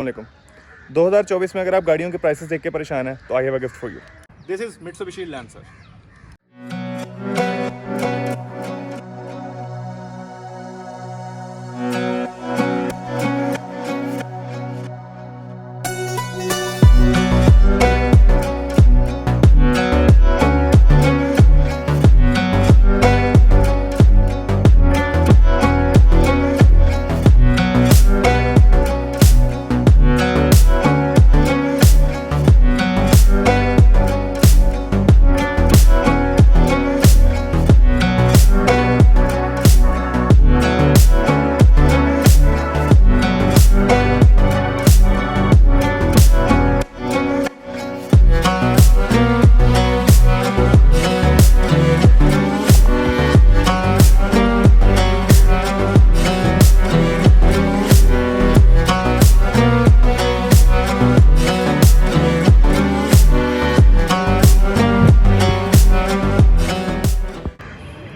अस्सलामुअलैकुम। 2024 में अगर आप गाड़ियों के प्राइसेस देख के परेशान हैं तो I have a gift for you. This is Mitsubishi lancer.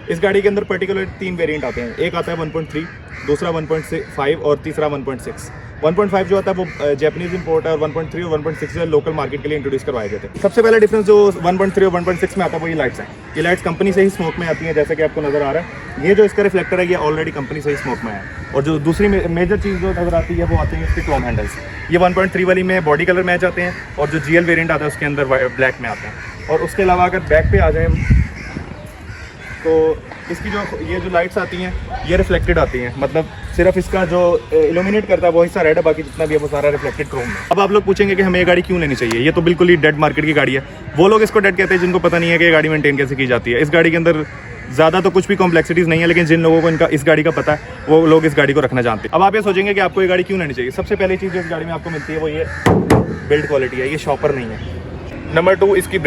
इस गाड़ी के अंदर पर्टिकुलर 3 वेरिएंट आते हैं। एक आता है 1.3, दूसरा 1.5 और तीसरा 1.6। 1.5 जो आता है वो जैपनीज इंपोर्ट है और 1.3 और 1.6 जो है लोकल मार्केट के लिए इंट्रोड्यूस करवाए गए थे। सबसे पहला डिफरेंस जो 1.3 और 1.6 में आता है वो ये लाइट्स हैं। ये लाइट्स कंपनी से ही स्मोक में आती हैं, जैसे कि आपको नज़र आ रहा है। ये जो इसका रिफ्लेक्टर है ये ऑलरेडी कंपनी से ही स्मोक में है। और जो दूसरी मेजर चीज़ जो नज़र आती है वो आती है इसके क्रोम हैंडल्स। ये 1.3 वाली में बॉडी कलर मैच आते हैं और जो GL वेरिएंट आता है उसके अंदर ब्लैक में आता है। और उसके अलावा अगर बैक पे आ जाए तो इसकी ये जो लाइट्स आती हैं ये रिफ्लेक्टेड आती हैं, मतलब सिर्फ इसका जो इल्यूमिनेट करता है वो हिस्सा रेड है, बाकी जितना भी है वो सारा रिफ्लेक्टेड क्रोम है। अब आप लोग पूछेंगे कि हमें ये गाड़ी क्यों लेनी चाहिए, ये तो बिल्कुल ही डेड मार्केट की गाड़ी है। वो लोग इसको डेड कहते हैं जिनको पता नहीं है कि ये गाड़ी मेंटेन कैसे की जाती है। इस गाड़ी के अंदर ज़्यादा तो कुछ भी कॉम्प्लेक्सिटीज़ नहीं है, लेकिन जिन लोगों को इस गाड़ी का पता है वो लोग इस गाड़ी को रखना जानते हैं। अब आप ये सोचेंगे कि आपको ये गाड़ी क्यों लेनी चाहिए। सबसे पहली चीज़ जो इस गाड़ी में आपको मिलती है वो ये बिल्ड क्वालिटी है, ये शॉपर नहीं है। नंबर 2 इसकी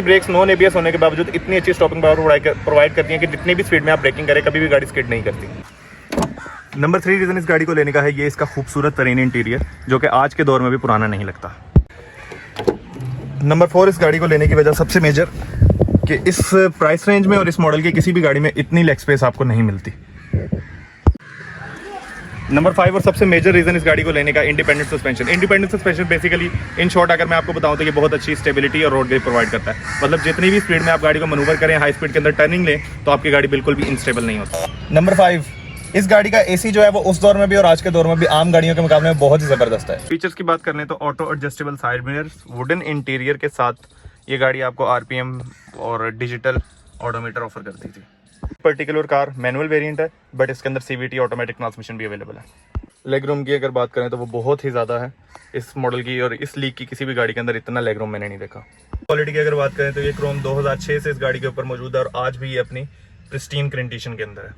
ब्रेक्स नॉन ABS होने के बावजूद इतनी अच्छी स्टॉपिंग पावर प्रोवाइड करती हैं कि जितनी भी स्पीड में आप ब्रेकिंग करें कभी भी गाड़ी स्किड नहीं करती। नंबर 3 रीज़न इस गाड़ी को लेने का है ये इसका खूबसूरत तरीन इंटीरियर, जो कि आज के दौर में भी पुराना नहीं लगता। नंबर 4 इस गाड़ी को लेने की वजह सबसे मेजर कि इस प्राइस रेंज में और इस मॉडल की किसी भी गाड़ी में इतनी लेग स्पेस आपको नहीं मिलती। नंबर 5 और सबसे मेजर रीज़न इस गाड़ी को लेने का independent suspension basically in short अगर मैं आपको बताऊं तो ये बहुत अच्छी स्टेबिलिटी और रोड ग्रिप प्रोवाइड करता है। मतलब जितनी भी स्पीड में आप गाड़ी को मनूवर करें, हाई स्पीड के अंदर टर्निंग लें तो आपकी गाड़ी बिल्कुल भी इंस्टेबल नहीं होती। नंबर 5 इस गाड़ी का AC जो है वो उस दौर में भी और आज के दौर में भी आम गाड़ियों के मुकाबले में बहुत ही ज़बरदस्त है। फीचर्स की बात करें तो auto adjustable side mirrors, wooden interior के साथ ये गाड़ी आपको RPM और डिजिटल ऑडोमीटर ऑफर करती थी। पर्टिकुलर कार मैनुअल वेरिएंट है, बट इसके अंदर CVT ऑटोमेटिक ट्रांसमिशन भी अवेलेबल है। लेग रूम की अगर बात करें तो वो बहुत ही ज़्यादा है इस मॉडल की, और इस लीग की किसी भी गाड़ी के अंदर इतना लेग रूम मैंने नहीं देखा। क्वालिटी की अगर बात करें तो ये क्रोम 2006 से इस गाड़ी के ऊपर मौजूद है और आज भी ये अपनी प्रिस्टीन कंडीशन के अंदर है।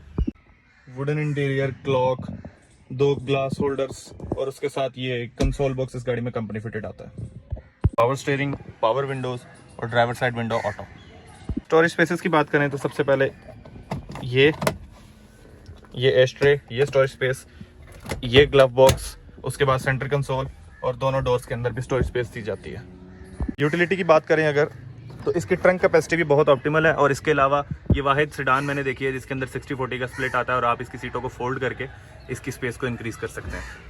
Wooden interior, clock, 2 glass holders और उसके साथ ये कंसोल बॉक्स इस गाड़ी में कंपनी फिटेड आता है। पावर स्टीयरिंग, पावर विंडोज़ और driver side window auto. Storage spaces की बात करें तो सबसे पहले ये एस्ट्रे, ये स्टोरेज स्पेस, ये ग्लव बॉक्स, उसके बाद सेंटर कंसोल और दोनों डोर्स के अंदर भी स्टोरेज स्पेस दी जाती है। यूटिलिटी की बात करें अगर तो इसकी ट्रंक कैपेसिटी भी बहुत ऑप्टिमल है और इसके अलावा ये वाहिद सेडान मैंने देखी है जिसके अंदर 60-40 का स्प्लिट आता है और आप इसकी सीटों को फोल्ड करके इसकी स्पेस को इंक्रीज कर सकते हैं।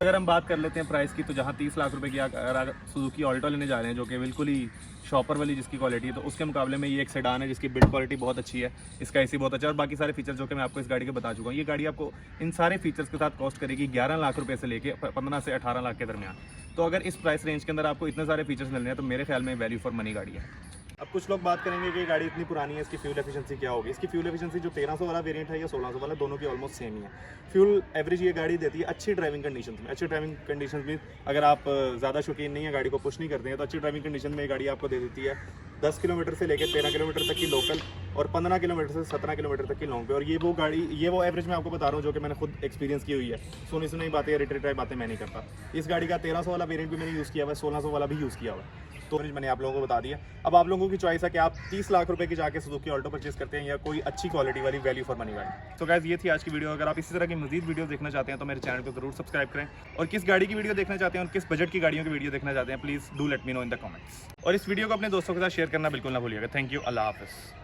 अगर हम बात कर लेते हैं प्राइस की तो जहाँ 30 लाख रुपए की अगर सुजुकी ऑल्टो लेने जा रहे हैं जो कि बिल्कुल ही शॉपर वाली जिसकी क्वालिटी है, तो उसके मुकाबले में ये एक सेडान है जिसकी बिल्ड क्वालिटी बहुत अच्छी है, इसका AC बहुत अच्छा है और बाकी सारे फीचर्स जो कि मैं आपको इस गाड़ी के बता चुका हूँ। ये गाड़ी आपको इन सारे फीचर्स के साथ कॉस्ट करेगी 11 लाख रुपए से लेके 15 से 18 लाख के दरमियान। तो अगर इस प्राइस रेंज के अंदर आपको इतने सारे फीचर्स मिल रहे हैं तो मेरे ख्याल में वैल्यू फॉर मनी गाड़ी है। अब कुछ लोग बात करेंगे कि गाड़ी इतनी पुरानी है, इसकी फ्यूल एफिशिएंसी क्या होगी। इसकी फ्यूल एफिशिएंसी जो 1300 वाला वेरिएंट है या 1600 वाला, दोनों की ऑलमोस्ट सेम ही है। फ्यूल एवरेज ये गाड़ी देती है अच्छी ड्राइविंग कंडीशन में। अच्छी ड्राइविंग कंडीशन में अगर आप ज़्यादा शौकीन नहीं है, गाड़ी को पुश नहीं करते हैं, तो अच्छी ड्राइविंग कंडीशन में ये गाड़ी आपको दे देती है 10 किलोमीटर से लेकर 13 किलोमीटर तक की लोकल और 15 किलोमीटर से 17 किलोमीटर तक की लॉन्ग पे। और ये वो एवरेज मैं आपको बता रहा हूँ जो कि मैंने खुद एक्सपीरियंस की हुई है। सुनी बातें, रिटरी बातें मैं नहीं करता। इस गाड़ी का 1300 वाला वेरिएंट भी मैंने यूज़ किया हुआ है, 1600 वाला भी यूज़ किया हुआ है, तो मैंने आप लोगों को बता दिया। अब आप लोगों की चॉइस है कि आप 30 लाख रुपए की जाके सुजुकी ऑल्टो परचेज करते हैं या कोई अच्छी क्वालिटी वाली वैल्यू फॉर मनी गाड़ी। तो गाइस ये थी आज की वीडियो। अगर आप इसी तरह की मजीद वीडियो देखना चाहते हैं तो मेरे चैनल को जरूर सब्सक्राइब करें, और किस गाड़ी की वीडियो देखना चाहते हैं और किस बजट की गाड़ियों की वीडियो देखना चाहते हैं please do let me know in the comments. और इस वीडियो को अपने दोस्तों के साथ शेयर करना बिल्कुल ना भूलिएगा। थैंक यू, अल्लाह हाफिज़।